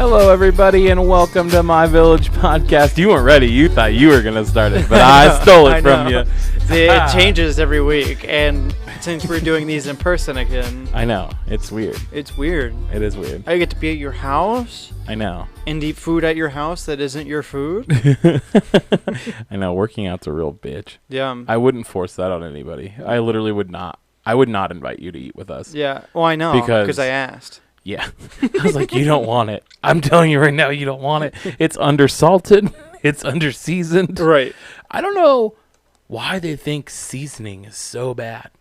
Hello, everybody, and welcome to My Village Podcast. You weren't ready. You thought you were going to start it, but I stole it from you. See, it changes every week, and since we're doing these in person again... I know. It's weird. It's weird. It is weird. I get to be at your house. I know. And eat food at your house that isn't your food. I know. Working out's a real bitch. Yeah. I wouldn't force that on anybody. I literally would not. I would not invite you to eat with us. Yeah. Well, I know, because I asked. Yeah. I was like, you don't want it. I'm telling you right now, you don't want it. It's undersalted. It's underseasoned. Right. I don't know why they think seasoning is so bad.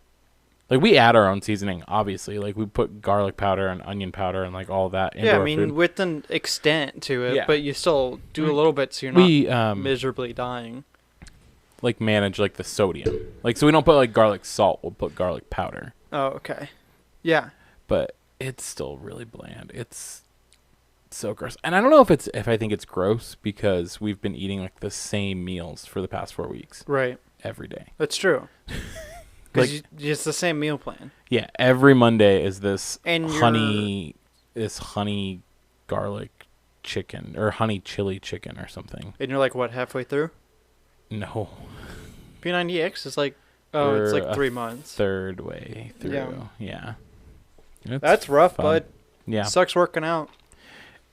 Like, we add our own seasoning, obviously. Like, we put garlic powder and onion powder and, like, all that into our food. With an extent to it, Yeah. but you still do a little bit so you're not miserably dying. Like, manage, like, the sodium. Like, so we don't put, like, garlic salt. We'll put garlic powder. Oh, okay. Yeah. But it's still really bland. It's so gross. And I don't know if I think it's gross because we've been eating, like, the same meals for the past 4 weeks. Right. Every day. That's true. Because it's the same meal plan. Yeah, every Monday is this And honey garlic chicken or honey chili chicken or something. And you're like, what, halfway through? No. P90X is like, it's like 3 months. Third way through. Yeah. That's rough, fun. bud. Yeah. Sucks working out.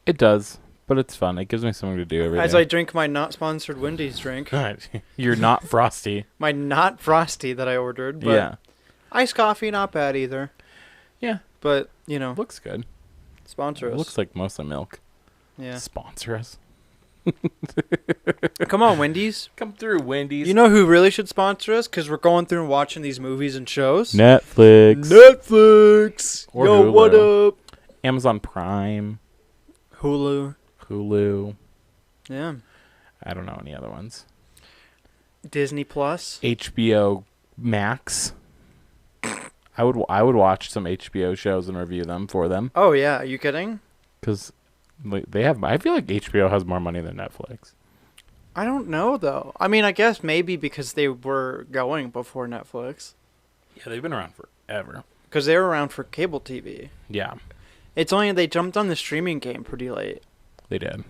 It does, but it's fun. It gives me something to do every day. As I drink my not sponsored Wendy's drink. You're not Frosty. My not Frosty that I ordered. But yeah. Iced coffee, not bad either. Yeah. But, you know. Looks good. Sponsor us. It looks like mostly milk. Yeah. Sponsor us. Come on, Wendy's. Come through, Wendy's. You know who really should sponsor us? Because we're going through and watching these movies and shows. Netflix. Or Yo, Hulu. What up? Amazon Prime. Hulu. Yeah. I don't know any other ones. Disney Plus. HBO Max. I would watch some HBO shows and review them for them. Oh, yeah. Are you kidding? Because they have... I feel like HBO has more money than Netflix. I don't know, though. I mean, I guess maybe because they were going before Netflix. Yeah, they've been around forever. Because they were around for cable TV. Yeah. It's only they jumped on the streaming game pretty late. They did.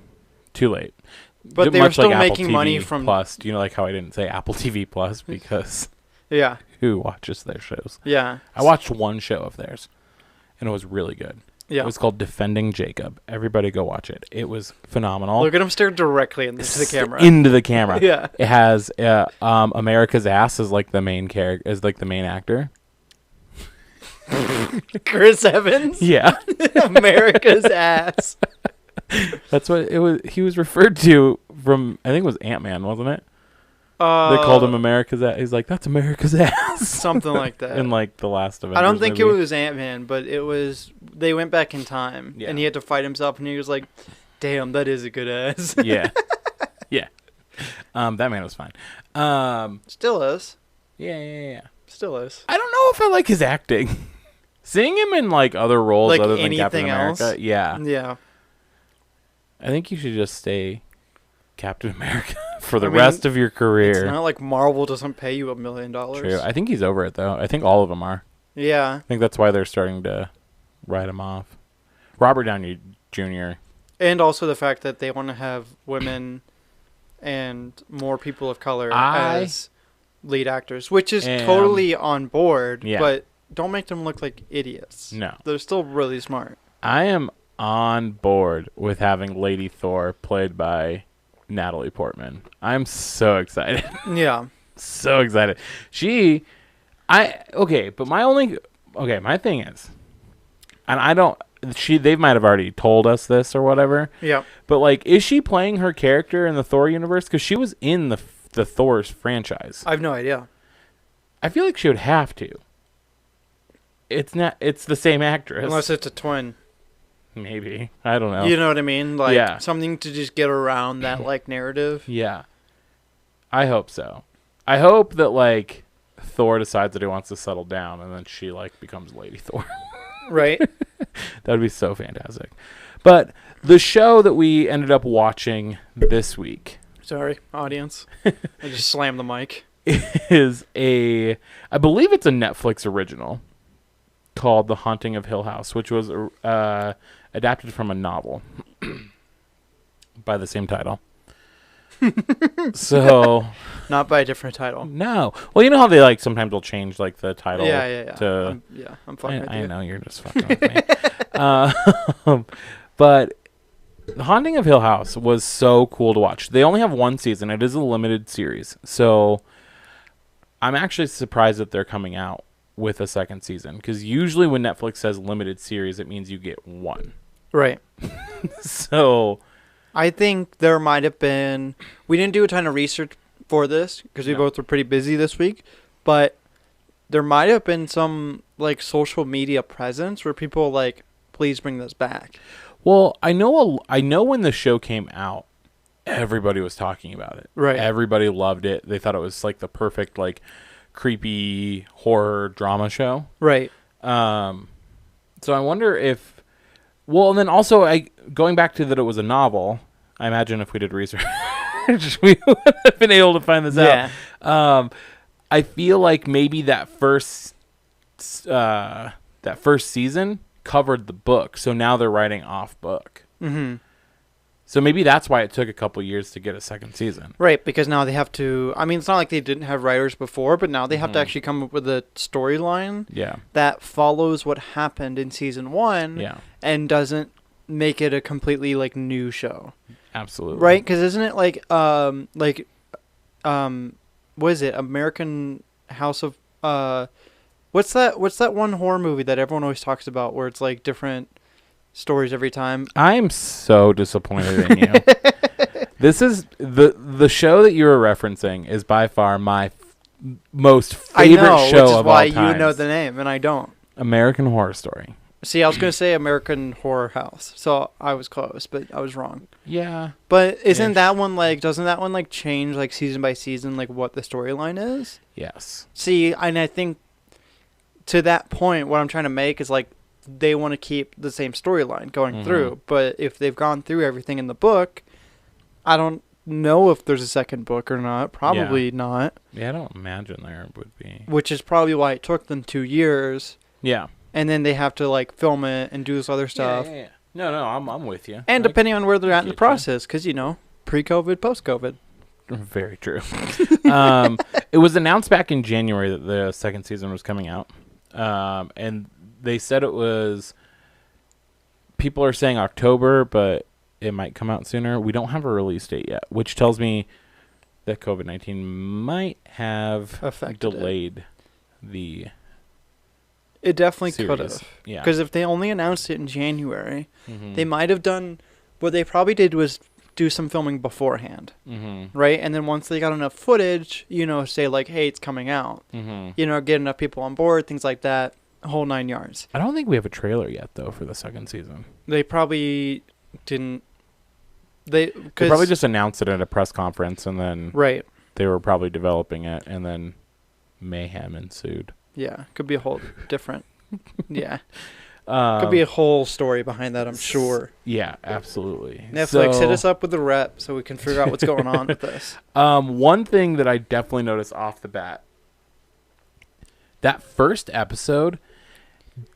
Too late. But they were still making money from... Plus. Do you know like how I didn't say Apple TV Plus? Because... yeah. Who watches their shows? Yeah. I watched one show of theirs. And it was really good. Yeah. It was called Defending Jacob. Everybody go watch it. It was phenomenal. Look at him stare directly into the camera. Into the camera. Yeah. It has America's Ass as like the main character, as like the main actor. Chris Evans? Yeah. America's Ass. That's what it was. He was referred to from, I think it was Ant-Man, wasn't it? They called him America's Ass. He's like, that's America's Ass. Something like that. In like the last Avengers I don't think movie. it was Ant-Man, but it was, they went back in time. Yeah. And he had to fight himself, and he was like, damn, that is a good ass. Yeah. Yeah. That man was fine. Still is. Yeah. Still is. I don't know if I like his acting. Seeing him in like other roles like other than Captain else? America. Yeah. Yeah. I think you should just stay Captain America for the rest of your career. It's not like Marvel doesn't pay you $1 million. True. I think he's over it though. I think all of them are. Yeah. I think that's why they're starting to write him off. Robert Downey Jr. And also the fact that they want to have women and more people of color as lead actors, which is totally on board, but don't make them look like idiots. No. They're still really smart. I am on board with having Lady Thor played by Natalie Portman. I'm so excited. Yeah. So excited. But my thing is, and they might have already told us this or whatever. Yeah. But like, is she playing her character in the Thor universe? Because she was in the Thor's franchise. I have no idea. I feel like she would have to. It's not. It's the same actress. Unless it's a twin. Maybe. I don't know. You know what I mean? Like something to just get around that like narrative. Yeah. I hope so. I hope that like Thor decides that he wants to settle down and then she like becomes Lady Thor. Right? That would be so fantastic. But the show that we ended up watching this week. Sorry, audience. I just slammed the mic. Is I believe it's a Netflix original called The Haunting of Hill House, which was adapted from a novel by the same title. So not by a different title. No. Well, you know how they like sometimes will change like the title. Yeah. I'm fucking with you. I know you're just fucking with me. But The Haunting of Hill House was so cool to watch. They only have one season. It is a limited series. So I'm actually surprised that they're coming out with a second season, because usually when Netflix says limited series, it means you get one. Right. So I think there might have been, we didn't do a ton of research for this because we both were pretty busy this week, but there might have been some like social media presence where people like, please bring this back. Well, I know when the show came out, everybody was talking about it. Right. Everybody loved it. They thought it was like the perfect like creepy horror drama show. Right. So I wonder if, well, and then also going back to that it was a novel, I imagine if we did research, we would have been able to find this out. I feel like maybe that first season covered the book, so now they're writing off book. Mm-hmm. So maybe that's why it took a couple years to get a second season. Right, because now they have to, I mean, it's not like they didn't have writers before, but now they have to actually come up with a storyline that follows what happened in season 1 and doesn't make it a completely like new show. Absolutely. Right? Because isn't it like what is it? American House of what's that one horror movie that everyone always talks about where it's like different stories every time? I'm so disappointed in you. This is the show that you were referencing is by far my most favorite show of all time. Which is why you know the name and I don't. American Horror Story. See, I was going to say American Horror House, so I was close, but I was wrong. Yeah. But doesn't that one like change like season by season like what the storyline is? Yes. See, and I think to that point, what I'm trying to make is like they want to keep the same storyline going through, but if they've gone through everything in the book, I don't know if there's a second book or not. Probably not. Yeah, I don't imagine there would be. Which is probably why it took them 2 years. Yeah. And then they have to like film it and do this other stuff. Yeah. No, I'm with you. And depending on where they're at in the process, because pre-COVID, post-COVID. Very true. It was announced back in January that the second season was coming out, and they said it was. People are saying October, but it might come out sooner. We don't have a release date yet, which tells me that COVID-19 might have delayed the. It definitely could have. Yeah. Because if they only announced it in January, they might have done... What they probably did was do some filming beforehand. Mm-hmm. Right? And then once they got enough footage, say like, hey, it's coming out. Mm-hmm. Get enough people on board, things like that. Whole 9 yards. I don't think we have a trailer yet, though, for the second season. They probably didn't... They probably just announced it at a press conference, and then... Right. They were probably developing it, and then mayhem ensued. Yeah, could be a whole different. Yeah, could be a whole story behind that. I'm sure. Yeah, absolutely. Netflix, hit us up with the rep so we can figure out what's going on with this. One thing that I definitely noticed off the bat, that first episode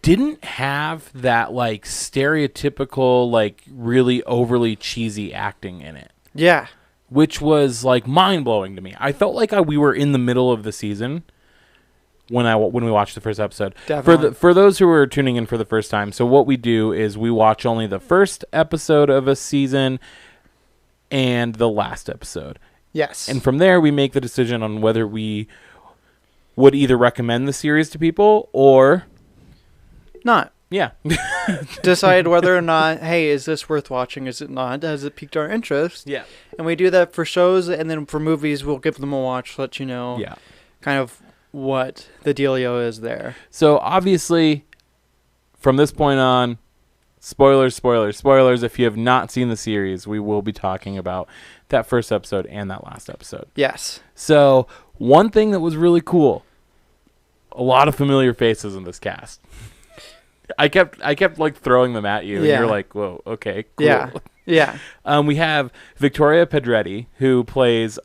didn't have that like stereotypical, like really overly cheesy acting in it. Yeah, which was like mind blowing to me. I felt like we were in the middle of the season. When we watched the first episode. Definitely. For those who are tuning in for the first time, so what we do is we watch only the first episode of a season and the last episode. Yes. And from there, we make the decision on whether we would either recommend the series to people or not. Yeah. Decide whether or not, hey, is this worth watching? Is it not? Has it piqued our interest? Yeah. And we do that for shows, and then for movies, we'll give them a watch, let you know. Yeah. Kind of what the dealio is there. So obviously, from this point on, spoilers. If you have not seen the series, we will be talking about that first episode and that last episode. Yes. So one thing that was really cool, a lot of familiar faces in this cast. I kept like throwing them at you, and you're like, "Whoa, okay, cool." Yeah. We have Victoria Pedretti, who plays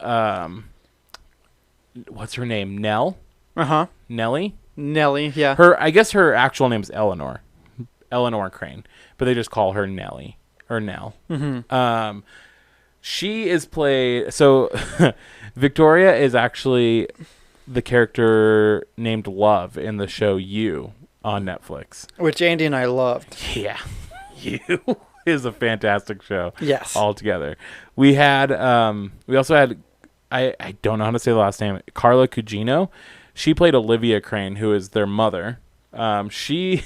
what's her name? Nellie. Nellie. Yeah. I guess her actual name is Eleanor Crane, but they just call her Nellie or Nell. Mm-hmm. She is played. So Victoria is actually the character named Love in the show You on Netflix, which Andy and I loved. Yeah, You is a fantastic show. Yes, altogether. We also had I don't know how to say the last name. Carla Cugino. She played Olivia Crane, who is their mother. She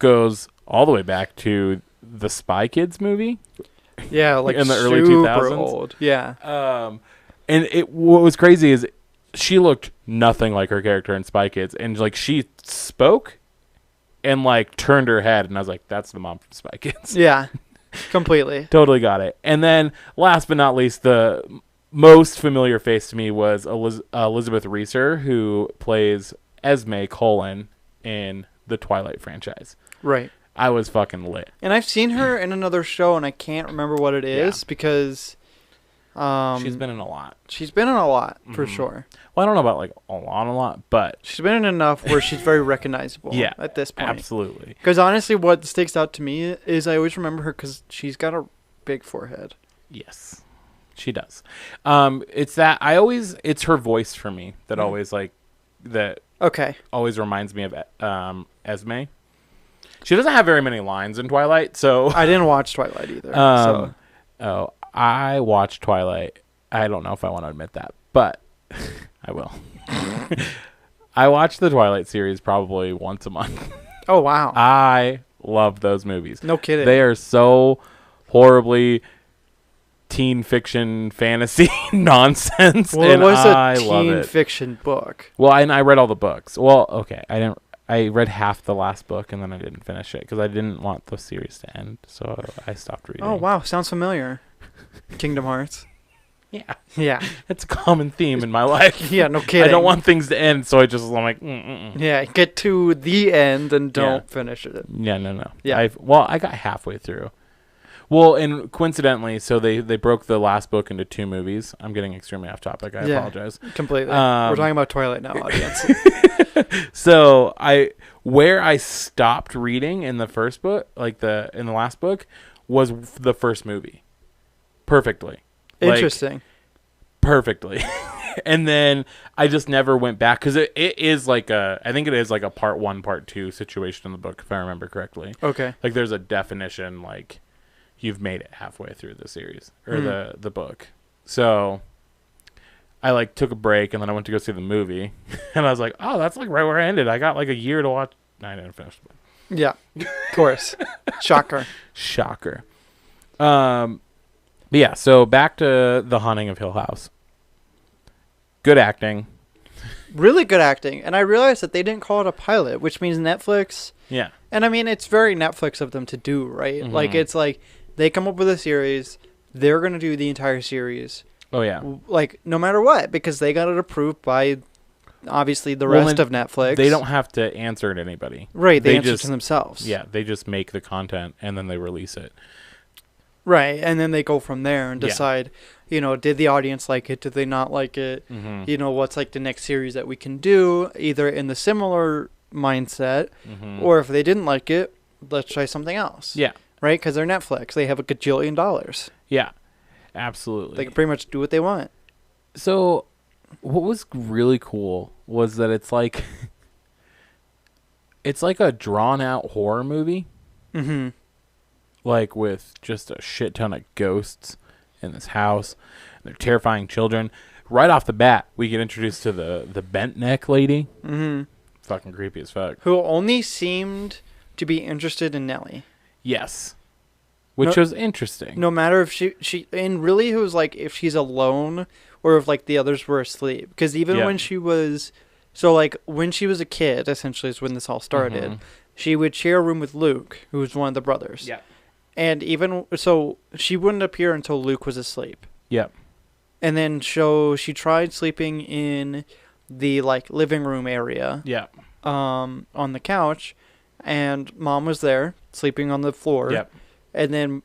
goes all the way back to the Spy Kids movie. Yeah, like in the early 2000s. Old. Yeah. And what was crazy is she looked nothing like her character in Spy Kids, and like she spoke and like turned her head, and I was like, "That's the mom from Spy Kids." Yeah, completely. Totally got it. And then, last but not least, the most familiar face to me was Elizabeth Reeser, who plays Esme Cullen in the Twilight franchise. Right. I was fucking lit. And I've seen her in another show, and I can't remember what it is because she's been in a lot. She's been in a lot, for sure. Well, I don't know about like a lot, but she's been in enough where she's very recognizable at this point. Absolutely. Because honestly, what sticks out to me is I always remember her because she's got a big forehead. Yes, she does. It's her voice for me that always like that. Okay. Always reminds me of Esme. She doesn't have very many lines in Twilight, so I didn't watch Twilight either. Oh, I watched Twilight. I don't know if I want to admit that, but I will. I watch the Twilight series probably once a month. Oh, wow. I love those movies. No kidding. They are so horribly teen fiction fantasy nonsense. Well, it was a teen fiction book. Well, and I read all the books. Well, okay. I read half the last book, and then I didn't finish it because I didn't want the series to end, so I stopped reading. Oh, wow. Sounds familiar. Kingdom Hearts. Yeah. Yeah. It's a common theme in my life. Yeah, no kidding. I don't want things to end, so I'm like, Yeah, get to the end and don't finish it. Yeah, no. Yeah. I got halfway through. Well, and coincidentally, so they broke the last book into 2 movies. I'm getting extremely off topic. I apologize. Completely. We're talking about Twilight now, audience. So where I stopped reading in the first book, in the last book, was the first movie. Perfectly. Interesting. Perfectly. And then I just never went back because it is I think it is like a part 1, part 2 situation in the book, if I remember correctly. Okay. Like there's a definition, like you've made it halfway through the series or the book. So I took a break and then I went to go see the movie and I was like, oh, that's right where I ended. I got a year to watch. No, I didn't finish the book. Yeah, of course. Shocker. But yeah, so back to The Haunting of Hill House. Good acting. Really good acting. And I realized that they didn't call it a pilot, which means Netflix. Yeah. And I mean, it's very Netflix of them to do, right? Mm-hmm. It's they come up with a series. They're going to do the entire series. Oh, yeah. No matter what, because they got it approved by, obviously, the rest of Netflix. They don't have to answer to anybody. Right. They answer to themselves. Yeah. They just make the content and then they release it. Right, and then they go from there and decide, did the audience like it? Did they not like it? Mm-hmm. What's the next series that we can do, either in the similar mindset, or if they didn't like it, let's try something else. Yeah. Right, because they're Netflix. They have $1 gajillion. Yeah, absolutely. They can pretty much do what they want. So what was really cool was that it's like a drawn-out horror movie. Mm-hmm. With just a shit ton of ghosts in this house. They're terrifying children. Right off the bat, we get introduced to the bent neck lady. Mm-hmm. Fucking creepy as fuck. Who only seemed to be interested in Nellie. Yes. Which was interesting. No matter if she and really it was if she's alone or if the others were asleep. Because even when she was... So when she was a kid, essentially is when this all started... Mm-hmm. she would share a room with Luke, who was one of the brothers. Yeah. And even so, she wouldn't appear until Luke was asleep. Yep. And then she tried sleeping in the like living room area. Yeah. On the couch, and Mom was there sleeping on the floor. Yep. And then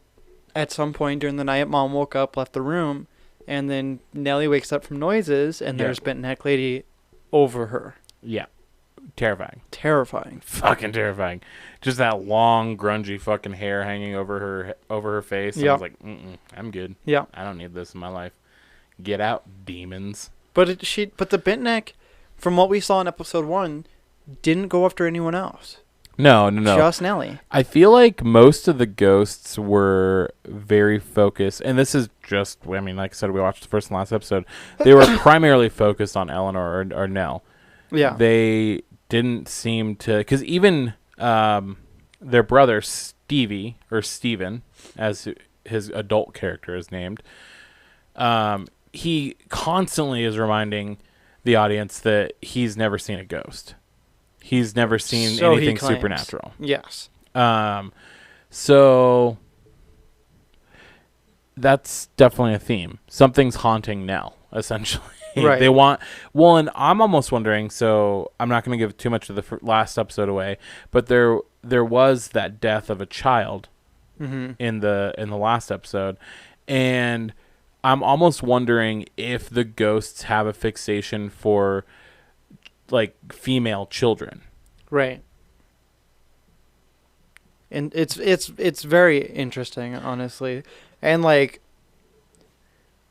at some point during the night, Mom woke up, left the room, and then Nellie wakes up from noises, and there's Bent Neck Lady over her. Yeah. Terrifying. Terrifying. Fucking terrifying. Just that long, grungy fucking hair hanging over her face. Yeah. I was like, I'm good. Yeah. I don't need this in my life. Get out, demons. But the Bent Neck, from what we saw in episode 1, didn't go after anyone else. No. Just Nellie. I feel like most of the ghosts were very focused, and this is just, I mean, like I said, we watched the first and last episode. They were primarily focused on Eleanor or Nell. Yeah. They didn't seem to, because even their brother, Stevie, or Steven, as his adult character is named, he constantly is reminding the audience that he's never seen a ghost. He's never seen anything supernatural. Yes. So that's definitely a theme. Something's haunting Nell, essentially. Right. They want, well, and I'm almost wondering, so I'm not going to give too much of the last episode away, but there was that death of a child in the last episode, and I'm almost wondering if the ghosts have a fixation for like female children. Right. And it's very interesting, honestly. And like,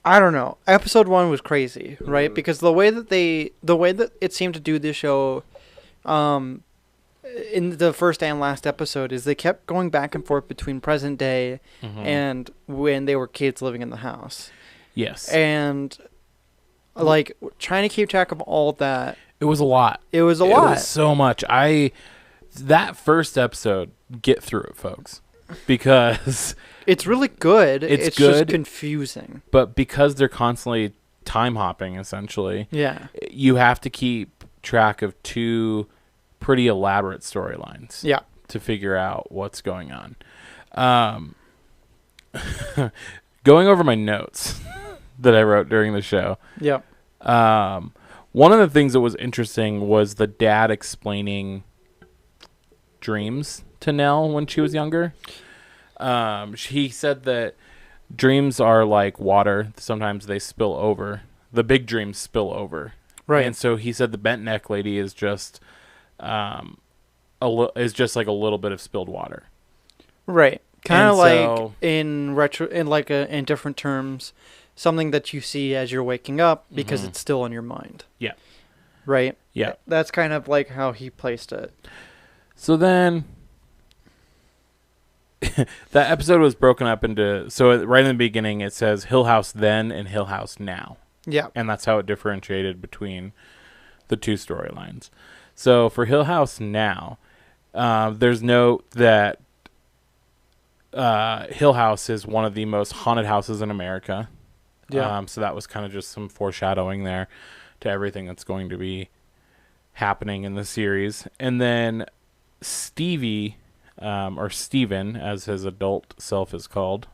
I don't know. Episode 1 was crazy, right? Because the way that it seemed to do this show in the first and last episode is they kept going back and forth between present day and when they were kids living in the house. Yes. And like trying to keep track of all that. It was a lot. It was so much. That first episode, get through it, folks, because it's really good. It's good, just confusing. But because they're constantly time hopping, essentially, you have to keep track of 2 pretty elaborate storylines. Yeah. To figure out what's going on. Going over my notes that I wrote during the show. Yeah. One of the things that was interesting was the dad explaining dreams to Nell when she was younger. He said that dreams are like water. Sometimes they spill over. The big dreams spill over. Right. And so he said the Bent Neck Lady is just like a little bit of spilled water. Right. Kind of like in different terms, something that you see as you're waking up because it's still on your mind. Yeah. Right? Yeah. That's kind of like how he placed it. So then that episode was broken up into, so right in the beginning it says Hill House then and Hill House now. Yeah. And that's how it differentiated between the 2 storylines. So for Hill House now, there's note that Hill House is one of the most haunted houses in America. Yeah. So that was kind of just some foreshadowing there to everything that's going to be happening in the series. And then Stevie, or Steven, as his adult self is called,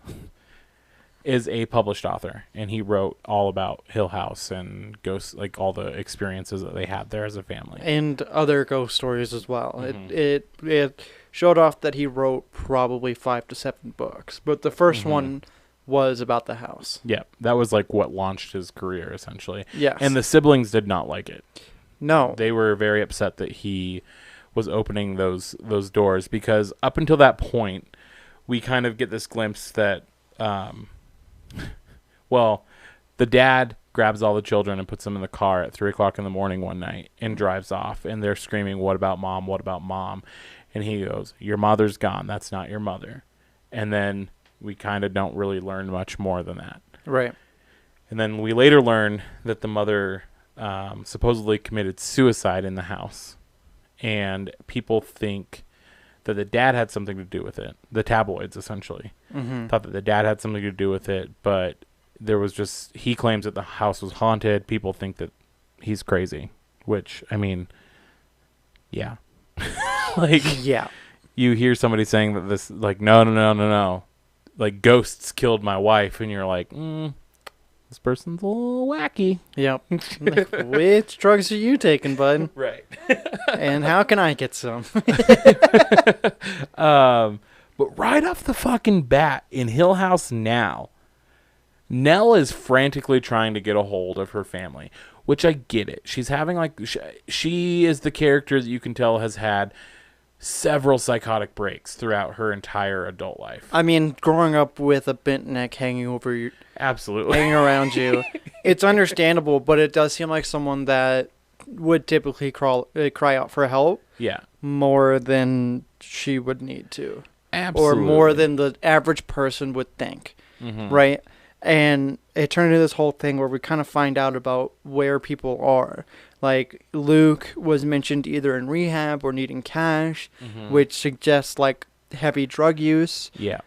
is a published author. And he wrote all about Hill House and ghosts, like all the experiences that they had there as a family. And other ghost stories as well. It showed off that he wrote probably 5 to 7 books. But the first one was about the house. Yeah, that was like what launched his career, essentially. Yes. And the siblings did not like it. No. They were very upset that he was opening those doors, because up until that point, we kind of get this glimpse that, well, the dad grabs all the children and puts them in the car at 3 o'clock in the morning one night and drives off, and they're screaming, "What about mom? What about mom?" And he goes, "Your mother's gone. That's not your mother." And then we kind of don't really learn much more than that. Right. And then we later learn that the mother supposedly committed suicide in the house. And people think that the dad had something to do with it. The tabloids, essentially, thought that the dad had something to do with it. But there was just, he claims that the house was haunted. People think that he's crazy. Which, I mean, yeah. Yeah. you hear somebody saying that this, like, no, like, ghosts killed my wife, and you're like, this person's a little wacky. Yep. Like, which drugs are you taking, bud? Right. And how can I get some? But right off the fucking bat, in Hill House now, Nell is frantically trying to get a hold of her family, which I get it. She's having, like, she is the character that you can tell has had several psychotic breaks throughout her entire adult life. I mean, growing up with a bent neck hanging over you, absolutely, hanging around you, it's understandable, but it does seem like someone that would typically cry out for help. Yeah. More than she would need to. Absolutely. Or more than the average person would think. Mm-hmm. Right? And it turned into this whole thing where we kind of find out about where people are. Like, Luke was mentioned either in rehab or needing cash, which suggests, like, heavy drug use. Yeah.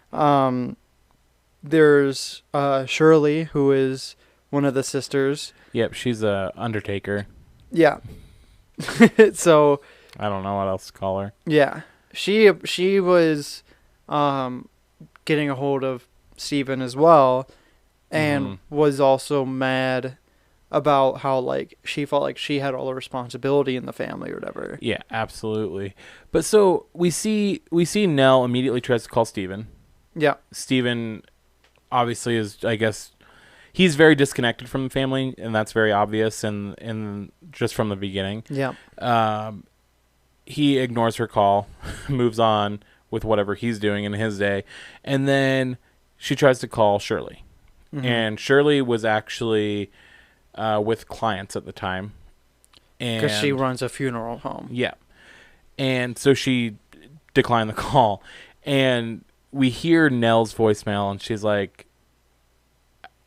There's Shirley, who is one of the sisters. Yep, she's a undertaker. Yeah. So... I don't know what else to call her. Yeah. She was getting a hold of Steven as well, and was also mad about how, like, she felt like she had all the responsibility in the family or whatever. Yeah, absolutely. But so we see Nell immediately tries to call Steven. Yeah. Steven obviously is, I guess, he's very disconnected from the family, and that's very obvious and just from the beginning. Yeah. He ignores her call, moves on with whatever he's doing in his day, and then she tries to call Shirley. And Shirley was actually with clients at the time. Because she runs a funeral home. Yeah. And so she declined the call. And we hear Nell's voicemail, and she's like,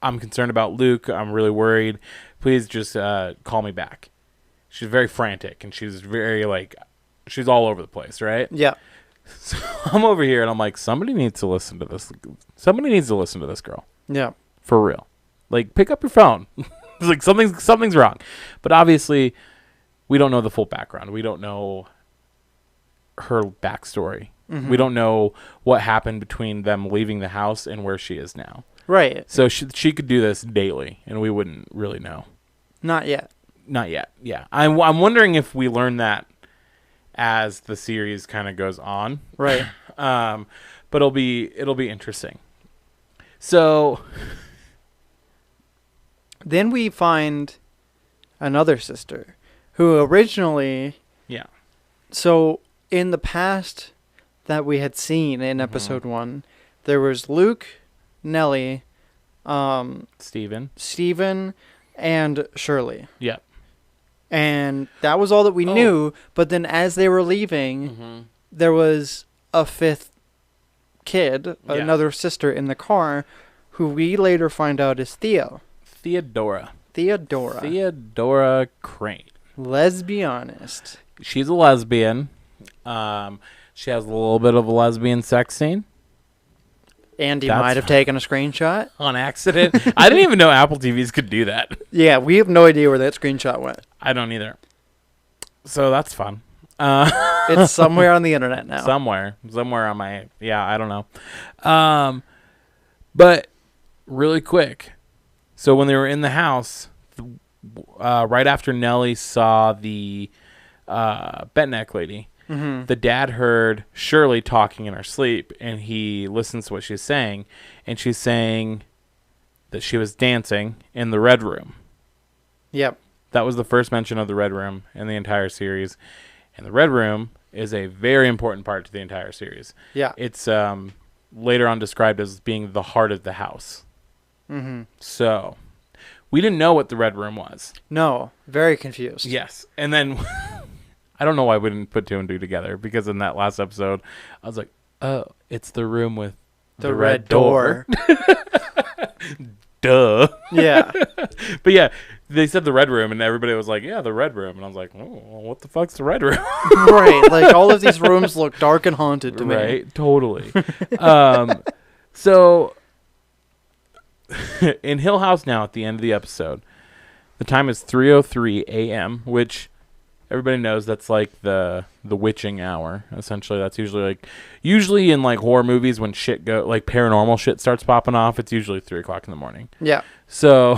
I'm concerned about Luke. I'm really worried. Please just call me back. She's very frantic, and she's very, like, she's all over the place, right? Yeah. So I'm over here, and I'm like, somebody needs to listen to this. Somebody needs to listen to this girl. Yeah. For real. Like, pick up your phone. It's like something's wrong. But obviously, we don't know the full background. We don't know her backstory. We don't know what happened between them leaving the house and where she is now. Right. So she could do this daily, and we wouldn't really know. Not yet. Not yet. Yeah. I'm wondering if we learn that as the series kind of goes on. Right. But it'll be interesting. So then we find another sister who originally... Yeah. So in the past that we had seen in episode 1, there was Luke, Nellie, Steven, and Shirley. Yep. And that was all that we knew. But then as they were leaving, there was a fifth kid, another sister in the car, who we later find out is Theodora Crane. Let's be honest. She's a lesbian. She has a little bit of a lesbian sex scene. Andy might have taken a screenshot. On accident. I didn't even know Apple TVs could do that. Yeah, we have no idea where that screenshot went. I don't either. So that's fun. It's somewhere on the internet now. Somewhere on my... Yeah, I don't know. But really quick. So when they were in the house, right after Nellie saw the bent neck lady, the dad heard Shirley talking in her sleep, and he listens to what she's saying, and she's saying that she was dancing in the Red Room. Yep. That was the first mention of the Red Room in the entire series, and the Red Room is a very important part to the entire series. Yeah. It's later on described as being the heart of the house. So we didn't know what the Red Room was. No. Very confused. Yes. And then... I don't know why we didn't put 2 and 2 together, because in that last episode, I was like, oh, it's the room with the red door. Duh. Yeah. But yeah, they said the Red Room, and everybody was like, yeah, the Red Room. And I was like, oh, well, what the fuck's the Red Room? Right. Like, all of these rooms look dark and haunted to me. Right. Totally. So, in Hill House now, at the end of the episode, the time is 3:03 a.m., which... everybody knows that's like the witching hour. Essentially, that's usually in like horror movies when shit like paranormal shit starts popping off. It's usually 3:00 in the morning. Yeah. So,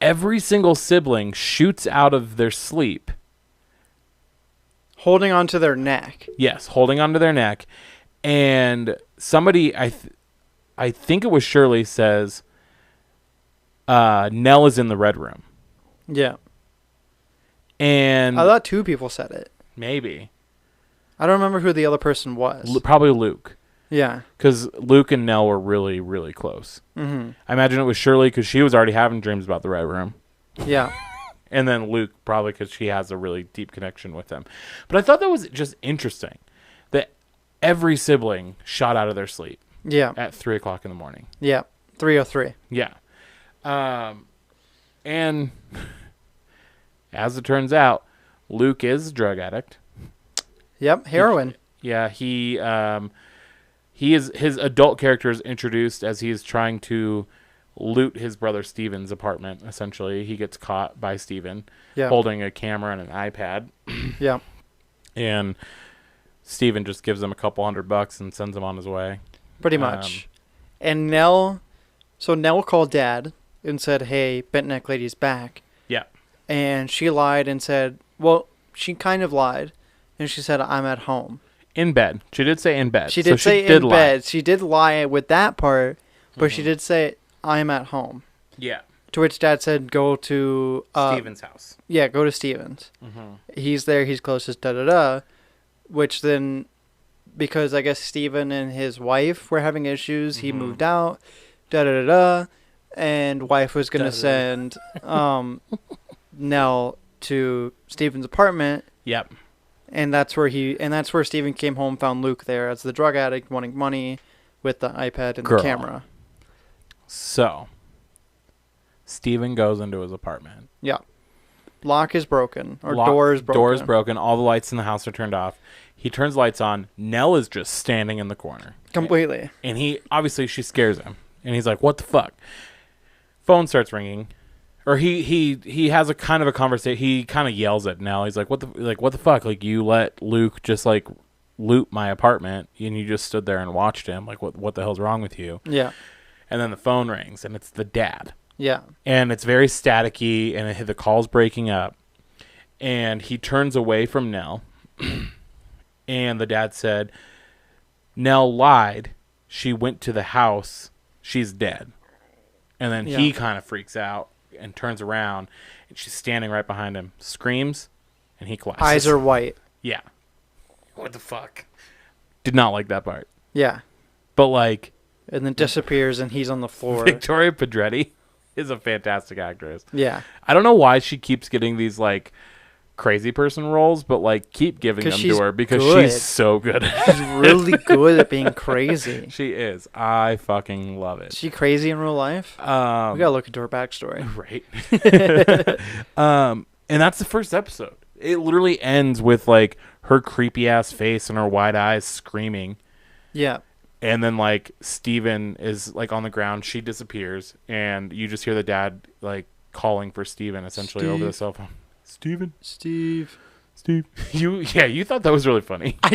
every single sibling shoots out of their sleep, holding onto their neck. Yes, holding onto their neck, and somebody I think it was Shirley says, Nell is in the red room. Yeah. And I thought 2 people said it. Maybe. I don't remember who the other person was. Probably Luke. Yeah. Because Luke and Nell were really, really close. Mm-hmm. I imagine it was Shirley because she was already having dreams about the red room. Yeah. And then Luke probably because she has a really deep connection with him. But I thought that was just interesting that every sibling shot out of their sleep. Yeah. At 3:00 in the morning. Yeah. 3:03. Yeah. And as it turns out, Luke is a drug addict. Yep. Heroin. He is his adult character is introduced as he is trying to loot his brother Steven's apartment. Essentially, he gets caught by Steven holding a camera and an iPad. Yeah. And Steven just gives him a couple $100 and sends him on his way. Pretty much. And Nell called Dad and said, "Hey, Bent Neck Lady's back." Yeah. And she lied and said, well, she kind of lied. And she said, "I'm at home." In bed. She did say in bed. She did say in bed. She did lie with that part, but she did say, "I'm at home." Yeah. To which Dad said, "Go to Steven's house." Yeah, go to Steven's. Mm-hmm. He's there. He's closest. Da-da-da. Which then, because I guess Steven and his wife were having issues, he moved out. Da-da-da-da. And wife was going to send Nell to Steven's apartment. Yep. And that's where Steven came home, found Luke there as the drug addict wanting money with the iPad and the camera. So, Steven goes into his apartment. Yeah. Lock is broken. Or door is broken. Door is broken. All the lights in the house are turned off. He turns lights on. Nell is just standing in the corner. Completely. And she scares him. And he's like, "What the fuck?" Phone starts ringing. Or he has a kind of a conversation. He kind of yells at Nell. He's like, what the fuck? Like, you let Luke just like loot my apartment and you just stood there and watched him. Like, what the hell's wrong with you? Yeah. And then the phone rings and it's the dad. Yeah. And it's very staticky and the call's breaking up. And he turns away from Nell. And the dad said, "Nell lied. She went to the house. She's dead." And then he kind of freaks out and turns around, and she's standing right behind him, screams, and he collapses. Eyes are white. Yeah. What the fuck? Did not like that part. Yeah. But like... And then disappears, and he's on the floor. Victoria Pedretti is a fantastic actress. Yeah. I don't know why she keeps getting these, like, crazy person roles, but, like, keep giving them to her because she's so good. She's really good at being crazy. She is. I fucking love it. Is she crazy in real life? We gotta look into her backstory. Right. And that's the first episode. It literally ends with, like, her creepy ass face and her wide eyes screaming. Yeah. And then, like, Steven is, like, on the ground. She disappears. And you just hear the dad, like, calling for Steven, essentially, over the cell phone. Steve. You thought that was really funny. I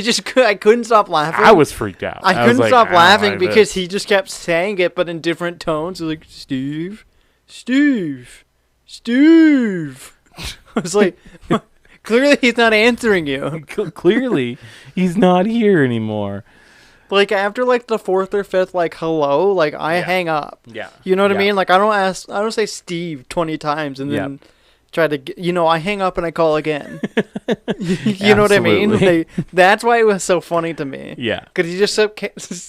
couldn't stop laughing. I was freaked out. I couldn't stop laughing because he just kept saying it, but in different tones. Like, Steve. I was like, clearly he's not answering you. Clearly he's not here anymore. Like, after, like, the 4th or 5th, like, hello, like, I hang up. Yeah. You know what I mean? Like, I don't say Steve 20 times and then try to, I hang up and I call again. You know what I mean? Like, that's why it was so funny to me. Yeah. Because he just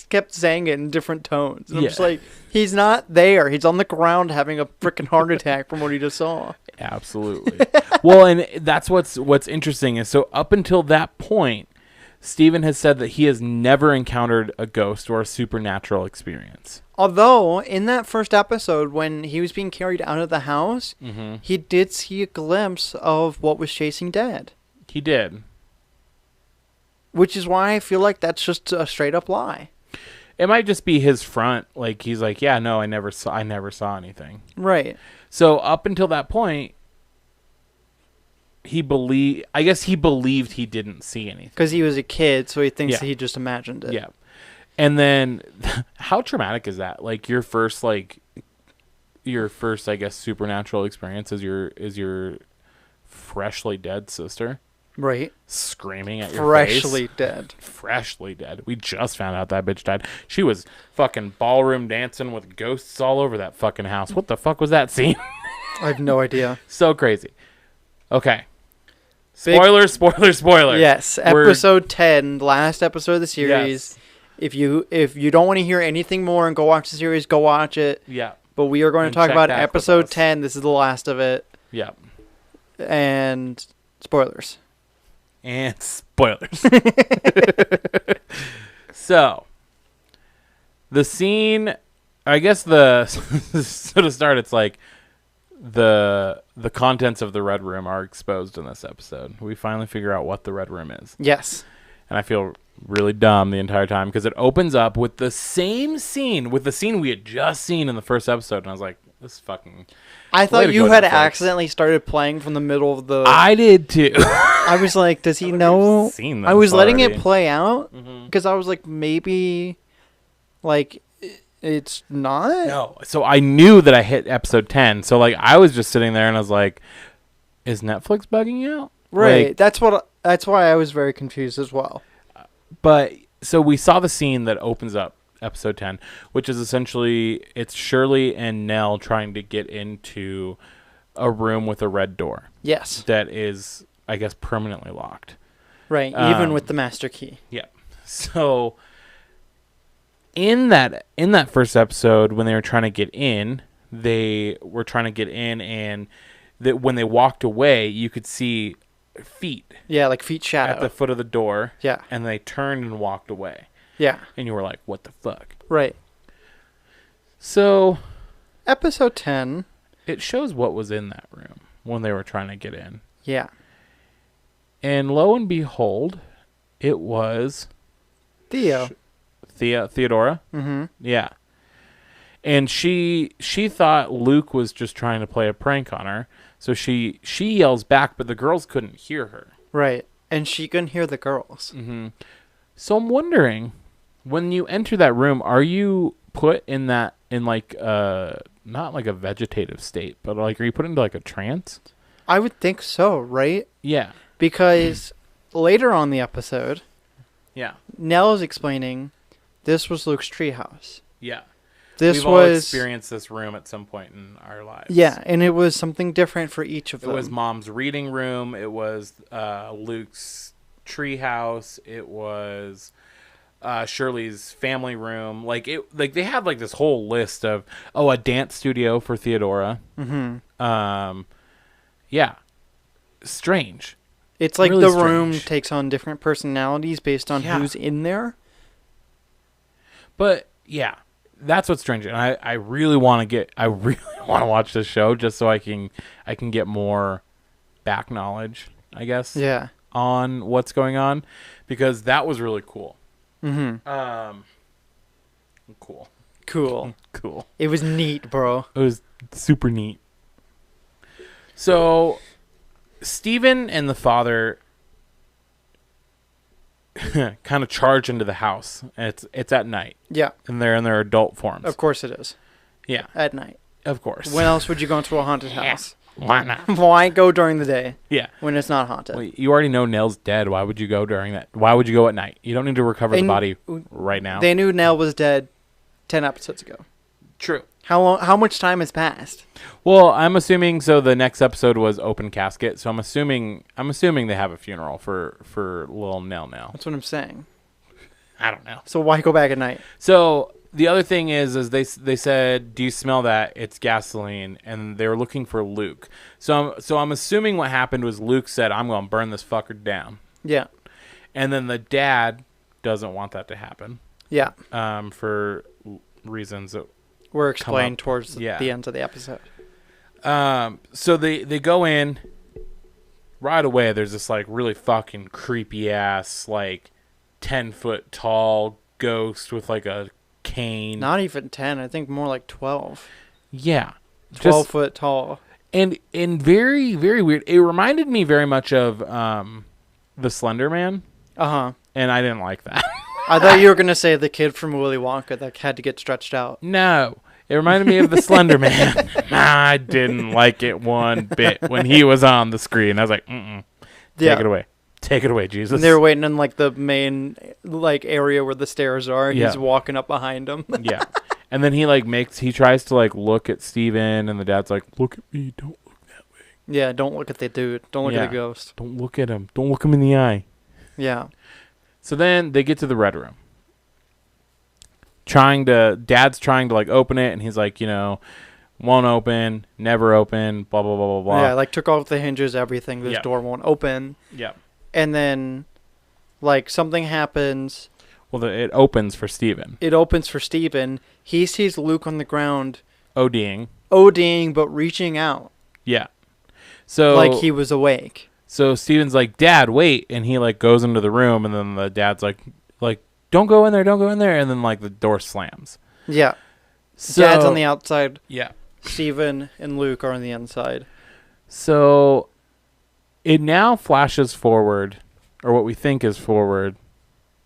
kept saying it in different tones. And I'm just like, he's not there. He's on the ground having a freaking heart attack from what he just saw. Absolutely. Well, and that's what's interesting is, so up until that point, Steven has said that he has never encountered a ghost or a supernatural experience. Although, in that first episode, when he was being carried out of the house, he did see a glimpse of what was chasing Dad. He did. Which is why I feel like that's just a straight-up lie. It might just be his front. Like, he's like, yeah, no, I never saw anything. Right. So, up until that point, I guess he believed he didn't see anything. Because he was a kid, so he thinks that he just imagined it. Yeah. And then, how traumatic is that? Like, your first, I guess, supernatural experience is your freshly dead sister. Right. Screaming at your face. Freshly dead. We just found out that bitch died. She was fucking ballroom dancing with ghosts all over that fucking house. What the fuck was that scene? I have no idea. So crazy. Okay. Spoiler. Yes. Episode 10, last episode of the series. Yes. If you don't want to hear anything more and go watch the series, go watch it. Yeah. But we are going to talk about episode 10. This is the last of it. Yeah. And spoilers. So, the scene, I guess so to start, it's like the contents of the Red Room are exposed in this episode. We finally figure out what the Red Room is. Yes. And I feel really dumb the entire time because it opens up with the same scene, we had just seen in the first episode. And I was like, this fucking... I thought you had accidentally started playing from the middle of the... I did too. I was like, does he know? I was letting it play out because I was like, maybe like it's not. No. So I knew that I hit episode 10. So like I was just sitting there and I was like, is Netflix bugging you out? Right. Like, that's why I was very confused as well. But so we saw the scene that opens up episode 10, which is essentially it's Shirley and Nell trying to get into a room with a red door. Yes. That is, I guess, permanently locked. Right, even with the master key. Yeah. So in that first episode, when they were trying to get in, and that when they walked away, you could see feet. Yeah, like feet shadow. At the foot of the door. Yeah. And they turned and walked away. Yeah. And you were like, what the fuck? Right. So, episode 10. It shows what was in that room when they were trying to get in. Yeah. And lo and behold, it was... Theodora. Mm-hmm. Yeah. And she thought Luke was just trying to play a prank on her. So she yells back, but the girls couldn't hear her. Right. And she couldn't hear the girls. Mm-hmm. So I'm wondering, when you enter that room, are you put in not like a vegetative state, but like, are you put into like a trance? I would think so, right? Yeah. Because later on the episode, yeah, Nell is explaining this was Luke's treehouse. Yeah. We've all experienced this room at some point in our lives. Yeah, and it was something different for each of them. It was Mom's reading room. It was Luke's treehouse. It was Shirley's family room. Like they had like this whole list of a dance studio for Theodora. Mm-hmm. Yeah, strange. It's like really the room takes on different personalities based on who's in there. But yeah. That's what's strange, and I really want to watch this show just so I can get more back knowledge, I guess. Yeah. On what's going on, because that was really cool. Mm-hmm. Cool. It was neat, bro. It was super neat. So, Steven and the father kind of charge into the house. And it's at night. Yeah. And they're in their adult forms. Of course it is. Yeah. At night. Of course. When else would you go into a haunted house? Why not? Why go during the day? Yeah. When it's not haunted. Well, you already know Nell's dead. Why would you go during that? Why would you go at night? You don't need to recover the body right now. They knew Nell was dead 10 episodes ago. True. How much time has passed? Well, I'm assuming the next episode was open casket, so I'm assuming they have a funeral for little Nell now. That's what I'm saying. I don't know. So why go back at night? So the other thing is they said, "Do you smell that? It's gasoline," and they were looking for Luke. So I'm assuming what happened was Luke said, "I'm going to burn this fucker down." Yeah. And then the dad doesn't want that to happen. Yeah. For reasons that were explained towards the end of the episode. So they go in right away. There's this like really fucking creepy ass like 10-foot tall ghost with like a cane. Not even 10. I think more like 12. Yeah. 12 foot tall. And very, very weird. It reminded me very much of the Slender Man. Uh-huh. And I didn't like that. I thought you were going to say the kid from Willy Wonka that had to get stretched out. No. It reminded me of the Slender Man. I didn't like it one bit when he was on the screen. I was like, take it away. Take it away, Jesus. And they were waiting in like the main like area where the stairs are. He's walking up behind him. Yeah. And then he tries to like look at Steven, and the dad's like, look at me, don't look that way. Yeah, don't look at the dude. Don't look at the ghost. Don't look at him. Don't look him in the eye. Yeah. So then they get to the red room. Dad's trying to like open it, and he's like, won't open, never open, blah, blah, blah, blah, blah. Yeah, like took off the hinges, everything. This door won't open. Yeah. And then like something happens. Well, it opens for Steven. It opens for Steven. He sees Luke on the ground. ODing, but reaching out. Yeah. So like he was awake. So Steven's like, Dad, wait. And he like goes into the room, and then the dad's like, don't go in there. And then like the door slams. Yeah. So, Dad's on the outside. Yeah. Steven and Luke are on the inside. So it now flashes forward, or what we think is forward,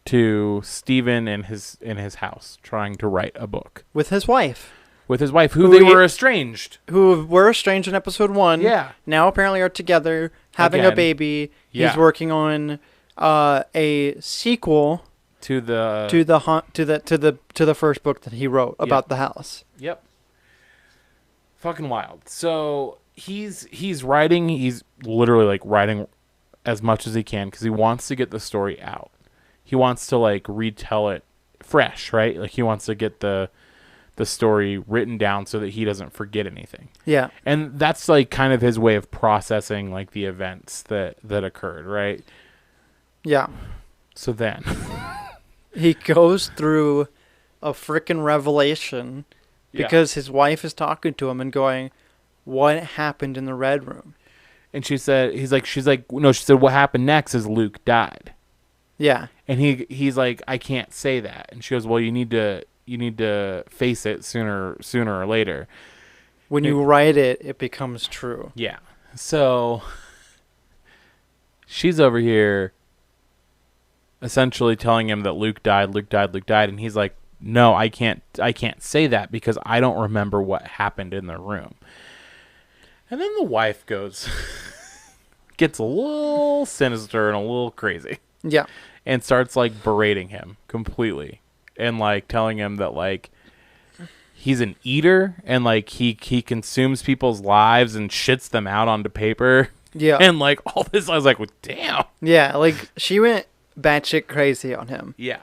to Steven in his house trying to write a book. With his wife. Who they were estranged. Who were estranged in episode 1. Yeah. Now apparently are together, having a baby. Yeah. He's working on a sequel to the first book that he wrote about the house. Yep. Fucking wild. So he's writing. He's literally like writing as much as he can because he wants to get the story out. He wants to like retell it fresh, right? Like he wants to get the story written down so that he doesn't forget anything. Yeah. And that's like kind of his way of processing like the events that occurred, right? Yeah. So then he goes through a freaking revelation because his wife is talking to him and going, what happened in the red room? And she said, what happened next is Luke died. Yeah. And he's like, I can't say that. And she goes, well, you need to face it sooner or later. When you write it, it becomes true. Yeah. So she's over here essentially telling him that Luke died, and he's like, no, I can't say that because I don't remember what happened in the room. And then the wife gets a little sinister and a little crazy. Yeah. And starts like berating him completely and like telling him that like he's an eater and like he consumes people's lives and shits them out onto paper. Yeah. And like all this, I was like, well, damn. Yeah, like she went batshit crazy on him. Yeah.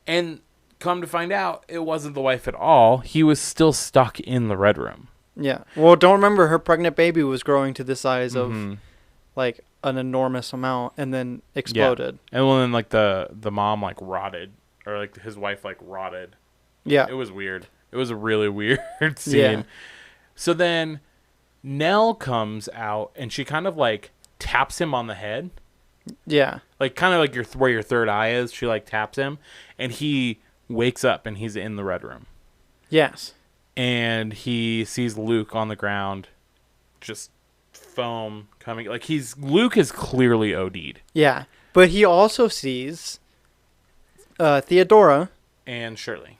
And come to find out, it wasn't the wife at all. He was still stuck in the red room. Yeah. Well, don't remember her pregnant baby was growing to the size of like an enormous amount and then exploded. Yeah. And then like the mom like rotted, or like his wife like rotted. Yeah. It was weird. It was a really weird scene. Yeah. So then Nell comes out and she kind of like taps him on the head. Yeah. Like kind of like where your third eye is. She like taps him and he wakes up and he's in the red room. Yes. And he sees Luke on the ground, just foam coming. Like Luke is clearly OD'd. Yeah. But he also sees Theodora and Shirley.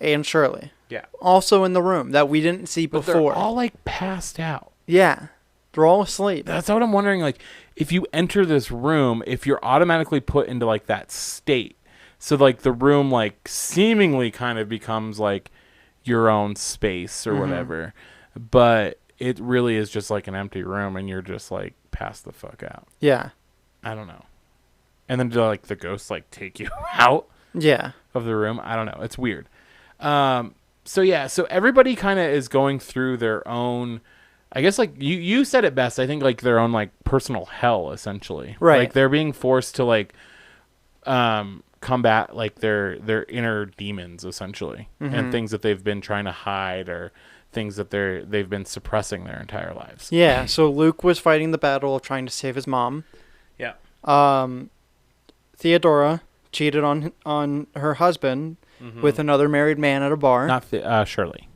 Yeah. Also in the room that we didn't see before. But they're all like passed out. Yeah. They're all asleep. That's what I'm wondering. Like, if you enter this room, if you're automatically put into like that state, so like the room like seemingly kind of becomes like your own space or whatever, but it really is just like an empty room and you're just like passed the fuck out. Yeah. I don't know. And then do like the ghosts like take you out of the room? I don't know. It's weird. So yeah, so everybody kind of is going through their own, I guess like you said it best, I think like their own like personal hell essentially. Right. Like they're being forced to like combat like their inner demons essentially, and things that they've been trying to hide or things that they've been suppressing their entire lives. Yeah, so Luke was fighting the battle of trying to save his mom. Yeah. Theodora cheated on her husband with another married man at a bar. Not Shirley.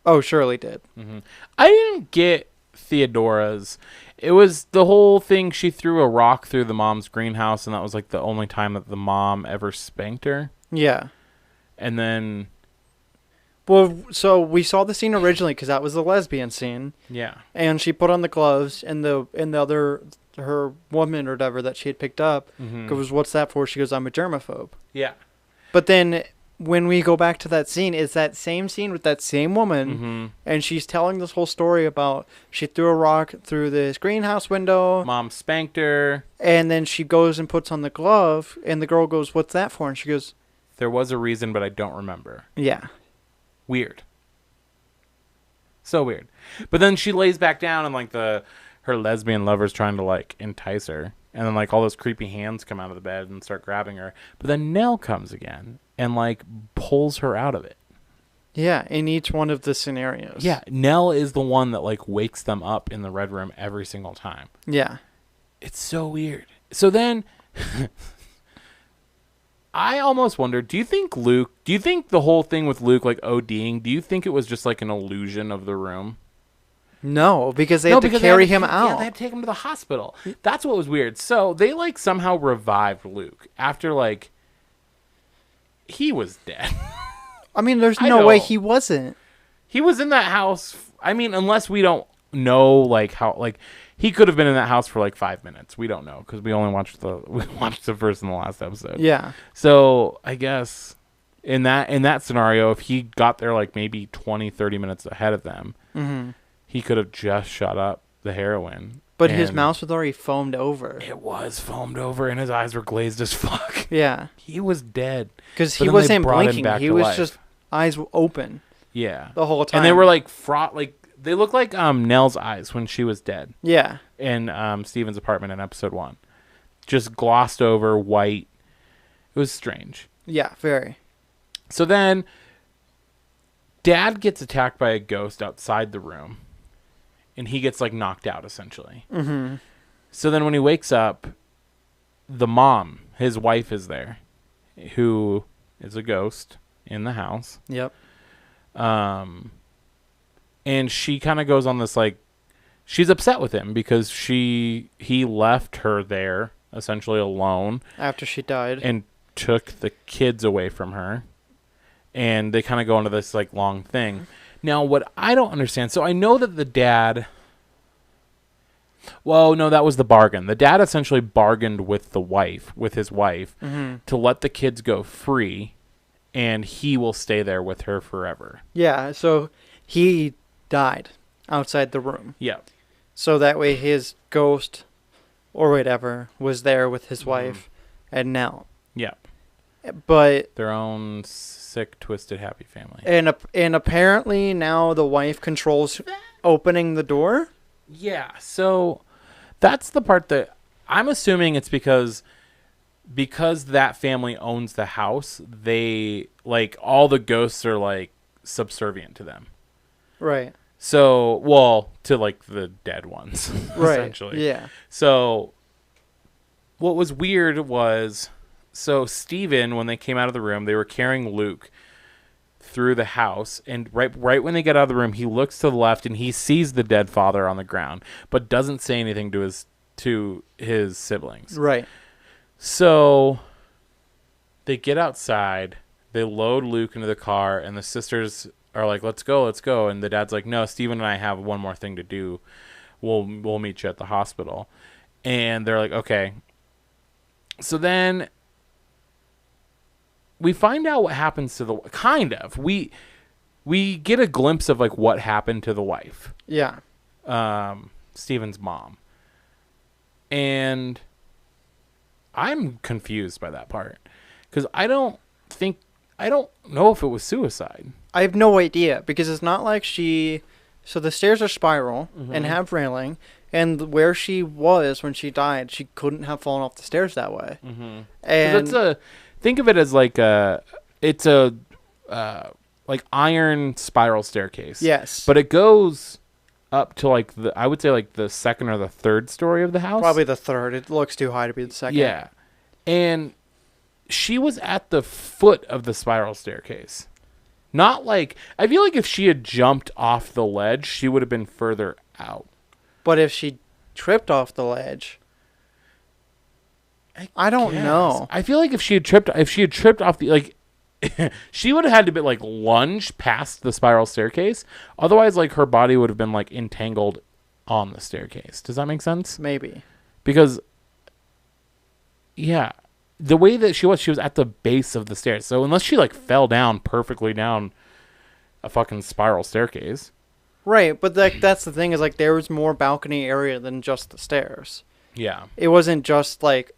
Oh, Shirley did. I didn't get Theodora's. It was the whole thing. She threw a rock through the mom's greenhouse, and that was like the only time that the mom ever spanked her. Yeah. And then... Well, so we saw the scene originally because that was the lesbian scene. Yeah. And she put on the gloves, and the other, her woman or whatever that she had picked up goes, "What's that for?" She goes, "I'm a germaphobe." Yeah. But then when we go back to that scene, it's that same scene with that same woman, and she's telling this whole story about she threw a rock through this greenhouse window. Mom spanked her. And then she goes and puts on the glove, and the girl goes, "What's that for?" And she goes, "There was a reason, but I don't remember." Yeah. Weird. So weird. But then she lays back down, and like her lesbian lover's trying to like entice her. And then like all those creepy hands come out of the bed and start grabbing her. But then Nell comes again and like pulls her out of it. Yeah, in each one of the scenarios. Yeah, Nell is the one that like wakes them up in the red room every single time. Yeah. It's so weird. So then I almost wonder, do you think the whole thing with Luke like ODing, do you think it was just like an illusion of the room? No, because they had to carry him out. Yeah, they had to take him to the hospital. That's what was weird. So they like somehow revived Luke after like he was dead. I mean, there's no way he wasn't. He was in that house. I mean, unless we don't know like how like he could have been in that house for like 5 minutes. We don't know because we watched the first and the last episode. Yeah. So I guess in that scenario, if he got there like maybe 20, 30 minutes ahead of them, he could have just shot up the heroin. But his mouth was already foamed over. It was foamed over, and his eyes were glazed as fuck. Yeah. He was dead. Because he wasn't blinking. He was just eyes open. Yeah. The whole time. And they were like fraught, like they looked like Nell's eyes when she was dead. Yeah. In Steven's apartment in episode 1. Just glossed over, white. It was strange. Yeah, very. So then Dad gets attacked by a ghost outside the room. And he gets like knocked out essentially. So then when he wakes up, the mom, his wife, is there, who is a ghost in the house. Yep. And she kind of goes on this like, she's upset with him because he left her there essentially alone after she died and took the kids away from her. And they kind of go into this like long thing. Now, what I don't understand, so I know that the dad... Well, no, that was the bargain. The dad essentially bargained with his wife, to let the kids go free, and he will stay there with her forever. Yeah, so he died outside the room. Yeah. So that way his ghost, or whatever, was there with his wife and Nell. Yeah. But... their own... sick, twisted, happy family. And apparently now the wife controls opening the door? Yeah, so that's the part that I'm assuming it's because that family owns the house, they, like, all the ghosts are, like, subservient to them. Right. So, well, to, like, the dead ones, right. essentially. Yeah. So, what was weird was... So Steven, when they came out of the room, they were carrying Luke through the house, and right when they get out of the room, he looks to the left and he sees the dead father on the ground, but doesn't say anything to his siblings. Right. So they get outside, they load Luke into the car, and the sisters are like, let's go. And the dad's like, no, Steven and I have one more thing to do. We'll meet you at the hospital. And they're like, okay. So then we find out what happens to we get a glimpse of like what happened to the wife. Yeah. Steven's mom. And I'm confused by that part because I don't know if it was suicide. I have no idea because it's not like so the stairs are spiral and have railing, and where she was when she died, she couldn't have fallen off the stairs that way. And think of it as like it's a like iron spiral staircase. Yes. But it goes up to like I would say like the second or the third story of the house. Probably the third. It looks too high to be the second. Yeah. And she was at the foot of the spiral staircase. Not like, I feel like if she had jumped off the ledge, she would have been further out. But if she tripped off the ledge, I don't know. I feel like if she had tripped off the, like, she would have had to be, like, lunge past the spiral staircase. Otherwise, like, her body would have been, like, entangled on the staircase. Does that make sense? Maybe. Because, yeah, the way that she was at the base of the stairs. So unless she, like, fell down perfectly down a fucking spiral staircase. Right, but that's the thing is, like, there was more balcony area than just the stairs. Yeah. It wasn't just, like,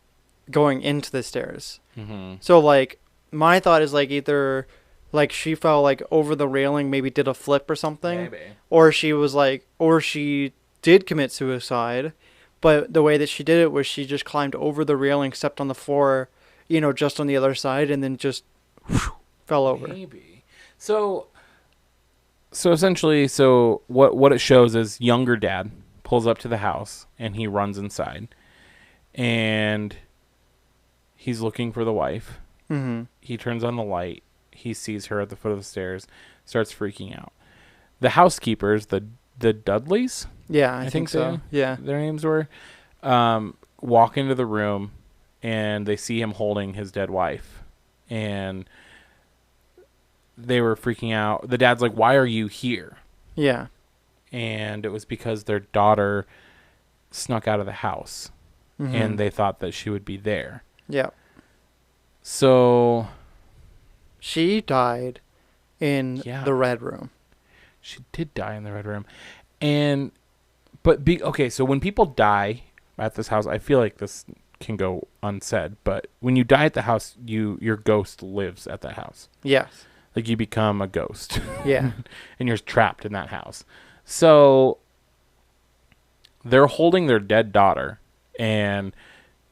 going into the stairs. Mm-hmm. So, like, my thought is, like, either, like, she fell, like, over the railing, maybe did a flip or something. Maybe. Or she did commit suicide, but the way that she did it was she just climbed over the railing, stepped on the floor, you know, just on the other side, and then just fell over. Maybe. So essentially, what it shows is younger dad pulls up to the house, and he runs inside, and he's looking for the wife. Mm-hmm. He turns on the light. He sees her at the foot of the stairs, starts freaking out. The housekeepers, the Dudleys, yeah, I think so. Yeah, their names were, walk into the room, and they see him holding his dead wife, and they were freaking out. The dad's like, "Why are you here?" Yeah, and it was because their daughter snuck out of the house, and they thought that she would be there. Yeah. So she died in the Red Room. She did die in the Red Room. Okay, so when people die at this house, I feel like this can go unsaid, but when you die at the house, your ghost lives at that house. Yes. Like, you become a ghost. Yeah. And you're trapped in that house. So they're holding their dead daughter, and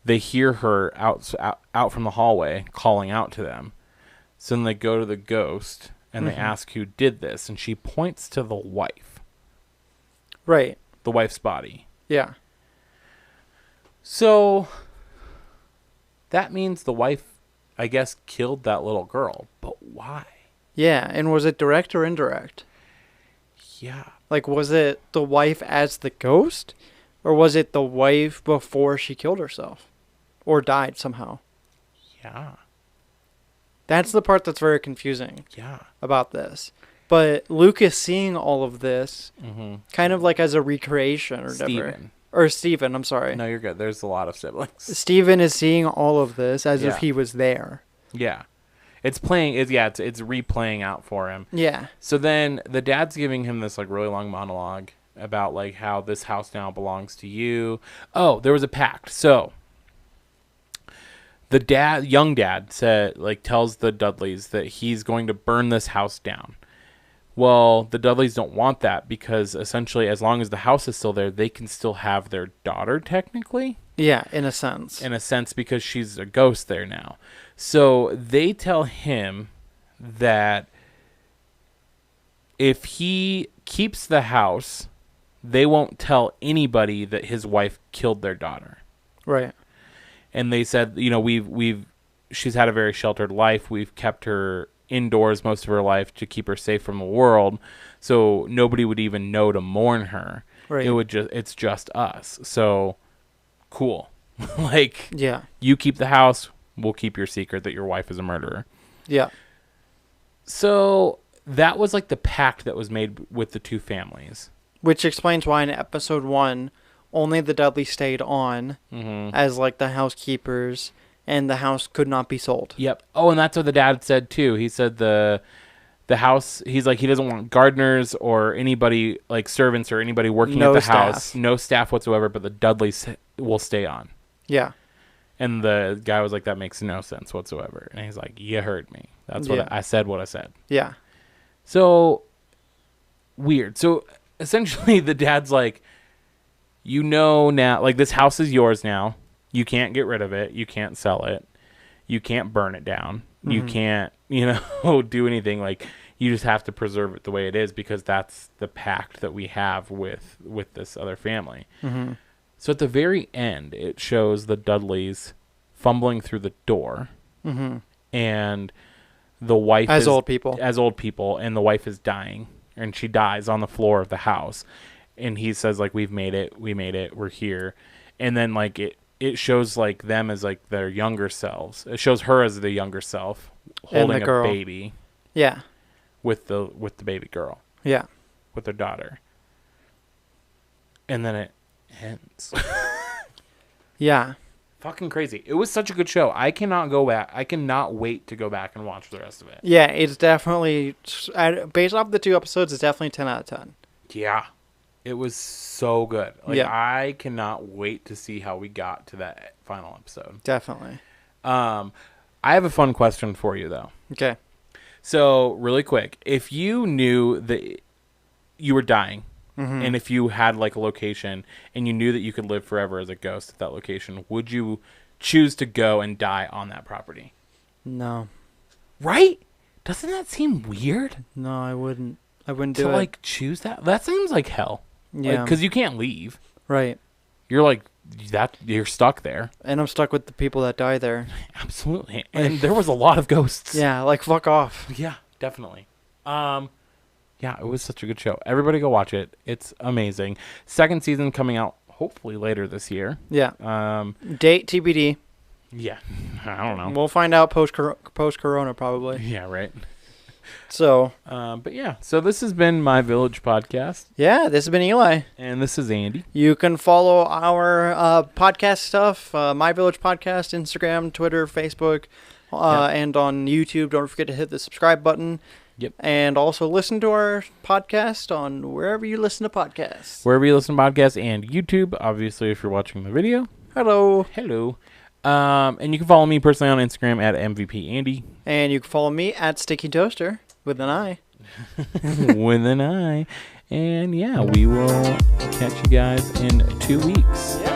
they hear her out from the hallway calling out to them. So then they go to the ghost, and they ask who did this, and she points to the wife. Right. The wife's body. Yeah. So that means the wife, I guess, killed that little girl. But why? Yeah, and was it direct or indirect? Yeah. Like, was it the wife as the ghost? Or was it the wife before she killed herself? Or died somehow? Yeah. That's the part that's very confusing. Yeah. About this. But Luke is seeing all of this kind of like as a recreation or whatever. Stephen, I'm sorry. No, you're good. There's a lot of siblings. Stephen is seeing all of this as if he was there. Yeah. It's replaying out for him. Yeah. So then the dad's giving him this, like, really long monologue about, like, how this house now belongs to you. Oh, there was a pact. So the young dad tells the Dudleys that he's going to burn this house down. Well, the Dudleys don't want that because essentially, as long as the house is still there, they can still have their daughter, technically. Yeah, in a sense. In a sense, because she's a ghost there now. So they tell him that if he keeps the house, they won't tell anybody that his wife killed their daughter. Right. And they said, she's had a very sheltered life. We've kept her indoors most of her life to keep her safe from the world, so nobody would even know to mourn her. Right. It's just us. So cool. Like, yeah, you keep the house, we'll keep your secret that your wife is a murderer. Yeah. So that was like the pact that was made with the two families, which explains why in episode 1 only the Dudleys stayed on as like the housekeepers. And the house could not be sold. Yep. Oh, and that's what the dad said, too. He said the house, he's like, he doesn't want gardeners or anybody, like servants or anybody working at the house. No staff whatsoever, but the Dudleys will stay on. Yeah. And the guy was like, that makes no sense whatsoever. And he's like, you heard me. That's what I said what I said. Yeah. So, weird. So, essentially, the dad's like, now, like, this house is yours now. You can't get rid of it. You can't sell it. You can't burn it down. You can't, do anything. Like, you just have to preserve it the way it is because that's the pact that we have with this other family. Mm-hmm. So at the very end, it shows the Dudleys fumbling through the door, and the wife as old people, and the wife is dying, and she dies on the floor of the house. and he says like, we made it, we're here, and then like it shows like them as like their younger selves. It shows her as the younger self holding a baby. Yeah. With the baby girl. Yeah. With their daughter. And then it ends. Yeah. Fucking crazy. It was such a good show. I cannot go back. I cannot wait to go back and watch the rest of it. Yeah, it's definitely, based off the 2 episodes, it's definitely 10 out of 10. Yeah. It was so good. Like, yeah. I cannot wait to see how we got to that final episode. Definitely. I have a fun question for you, though. Okay. So, really quick. If you knew that you were dying, and if you had like a location and you knew that you could live forever as a ghost at that location, would you choose to go and die on that property? No. Right? Doesn't that seem weird? No, I wouldn't do it. To like choose that? That seems like hell. Yeah. Because you can't leave. Right. You're like you're stuck there. And I'm stuck with the people that die there. Absolutely. And there was a lot of ghosts. Yeah, like fuck off. Yeah, definitely. Yeah, it was such a good show. Everybody go watch it. It's amazing. 2nd season coming out hopefully later this year. Yeah. Date TBD. Yeah. I don't know. We'll find out post Corona probably. Yeah, right. So. But yeah. So this has been My Village Podcast. Yeah, this has been Eli. And this is Andy. You can follow our podcast stuff, My Village Podcast, Instagram, Twitter, Facebook, and on YouTube. Don't forget to hit the subscribe button. Yep. And also listen to our podcast on wherever you listen to podcasts. Wherever you listen to podcasts and YouTube, obviously, if you're watching the video. Hello. Hello. And you can follow me personally on Instagram at MVP Andy. And you can follow me at Sticky Toaster with an I. With an I. And yeah, we will catch you guys in 2 weeks. Yeah.